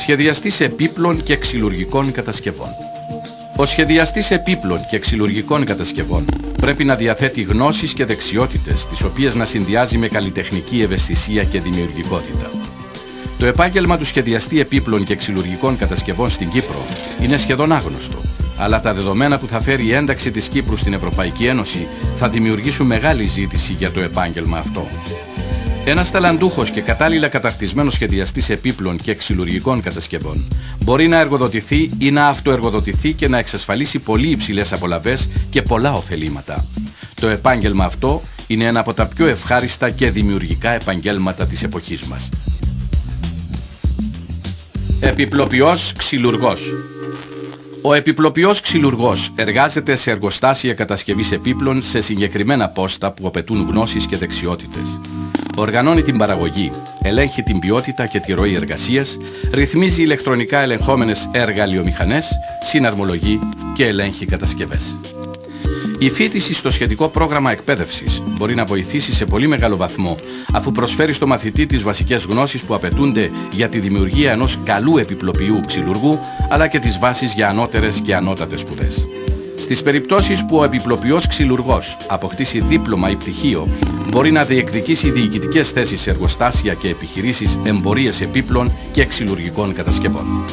Σχεδιαστής επίπλων και ξυλουργικών κατασκευών. Ο σχεδιαστής επίπλων και ξυλουργικών κατασκευών πρέπει να διαθέτει γνώσεις και δεξιότητες, τις οποίες να συνδυάζει με καλλιτεχνική ευαισθησία και δημιουργικότητα. Το επάγγελμα του σχεδιαστή επίπλων και ξυλουργικών κατασκευών στην Κύπρο είναι σχεδόν άγνωστο, αλλά τα δεδομένα που θα φέρει η ένταξη της Κύπρου στην Ευρωπαϊκή Ένωση θα δημιουργήσουν μεγάλη ζήτηση για το επάγγελμα αυτό. Ένας ταλαντούχος και κατάλληλα καταρτισμένος σχεδιαστής επίπλων και ξυλουργικών κατασκευών μπορεί να εργοδοτηθεί ή να αυτοεργοδοτηθεί και να εξασφαλίσει πολύ υψηλές απολαβές και πολλά ωφελήματα. Το επάγγελμα αυτό είναι ένα από τα πιο ευχάριστα και δημιουργικά επαγγέλματα της εποχής μας. Επιπλοποιός ξυλουργός. Ο επιπλοποιός ξυλουργός εργάζεται σε εργοστάσια κατασκευής επίπλων σε συγκεκριμένα πόστα που απαιτούν γνώσεις και δεξιότητες. Οργανώνει την παραγωγή, ελέγχει την ποιότητα και τη ροή εργασίας, ρυθμίζει ηλεκτρονικά ελεγχόμενες εργαλειομηχανές, συναρμολογεί και ελέγχει κατασκευές. Η φοιτηση στο σχετικό πρόγραμμα εκπαίδευσης μπορεί να βοηθήσει σε πολύ μεγάλο βαθμό, αφού προσφέρει στο μαθητή τις βασικές γνώσεις που απαιτούνται για τη δημιουργία ενός καλού επιπλοποιού ξυλουργού, αλλά και τις βάσεις για ανώτερες και ανώτατες σπουδές. Στις περιπτώσεις που ο επιπλοποιός ξυλουργός αποκτήσει δίπλωμα ή πτυχίο, μπορεί να διεκδικήσει διοικητικές θέσεις σε εργοστάσια και επιχειρήσεις εμπορίες επίπλων και ξυλουργικών κατασκευών.